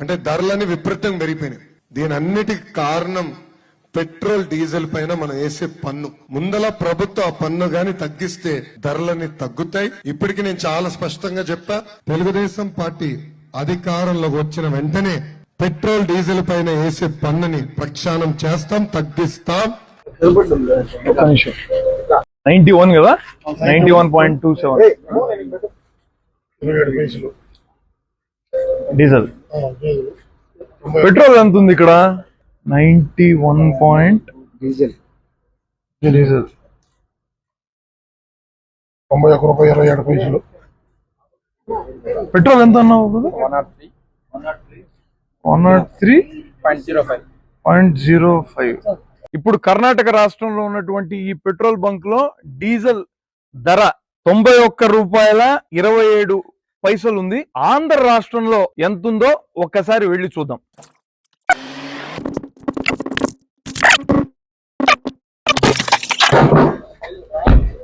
అంటే ధరలని విపరీతంగా పెరిగిపోయినాయి. దీని అన్నిటికి కారణం పెట్రోల్ డీజిల్ పైన మనం వేసే పన్ను. ముందల ప్రభుత్వం ఆ పన్ను గాని తగ్గిస్తే ధరలని తగ్గుతాయి. ఇప్పటికి నేను చాలా స్పష్టంగా చెప్పా, తెలుగుదేశం పార్టీ అధికారంలోకి వచ్చిన వెంటనే పెట్రోల్ డీజిల్ పైన వేసే పన్నుని ప్రక్షాళన చేస్తాం, తగ్గిస్తాం. 91 కదా, 91.27 డీజిల్. పెట్రోల్ ఎంత ఉంది ఇక్కడ? 91 పాయింట్ డీజిల్ 91 రూపాయలు 27 పైసలు. పెట్రోల్ ఎంత అన్నావు? 103.05. ఇప్పుడు కర్ణాటక రాష్ట్రంలో ఉన్నటువంటి ఈ పెట్రోల్ బంక్ లో డీజిల్ ధర 91 రూపాయల 27 పైసలు ఉంది. ఆంధ్ర రాష్ట్రంలో ఎంత ఉందో ఒక్కసారి వెళ్ళి చూద్దాం.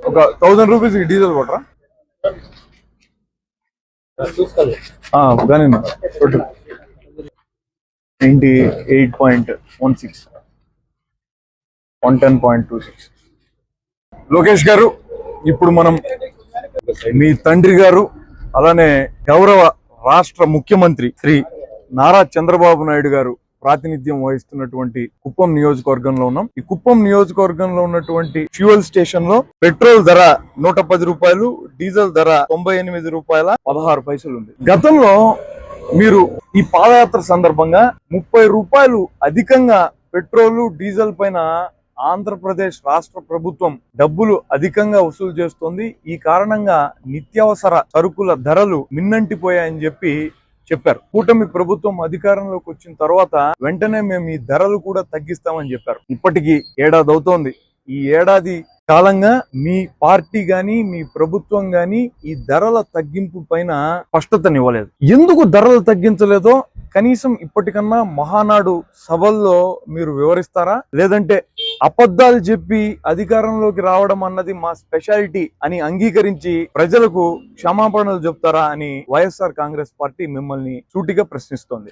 ఒక 1000 రూపీస్ డీజిల్ కొట్టరా కానీ 98.16 110.26. లోకేష్ గారు, ఇప్పుడు మనం మీ తండ్రి గారు అలానే గౌరవ రాష్ట్ర ముఖ్యమంత్రి శ్రీ నారా చంద్రబాబు నాయుడు గారు ప్రాతినిధ్యం వహిస్తున్నటువంటి కుప్పం నియోజకవర్గంలో ఉన్నాం. ఈ కుప్పం నియోజకవర్గంలో ఉన్నటువంటి ఫ్యూయల్ స్టేషన్ లో పెట్రోల్ ధర 110 రూపాయలు, డీజిల్ ధర 98 రూపాయల 16 పైసలు ఉంది. గతంలో మీరు ఈ పాదయాత్ర సందర్భంగా 30 రూపాయలు అధికంగా పెట్రోల్ డీజిల్ పైన ఆంధ్రప్రదేశ్ రాష్ట్ర ప్రభుత్వం డబ్బులు అధికంగా వసూలు చేస్తోంది. ఈ కారణంగా నిత్యావసర సరుకుల ధరలు మిన్నంటిపోయాయని చెప్పారు. కూటమి ప్రభుత్వం అధికారంలోకి వచ్చిన తర్వాత వెంటనే మేము ఈ ధరలు కూడా తగ్గిస్తామని చెప్పారు. ఇప్పటికీ ఏడాది అవుతోంది. ఈ ఏడాది కాలంగా మీ పార్టీ గాని మీ ప్రభుత్వం గాని ఈ ధరల తగ్గింపు పైన స్పష్టతనివ్వలేదు. ఎందుకు ధరలు తగ్గించలేదో కనీసం ఇప్పటికన్నా మహానాడు సభల్లో మీరు వివరిస్తారా? లేదంటే అబద్ధాలు చెప్పి అధికారంలోకి రావడం అన్నది మా స్పెషాలిటీ అని అంగీకరించి ప్రజలకు క్షమాపణలు చెప్తారా అని వైఎస్ఆర్ కాంగ్రెస్ పార్టీ మిమ్మల్ని సూటిగా ప్రశ్నిస్తోంది.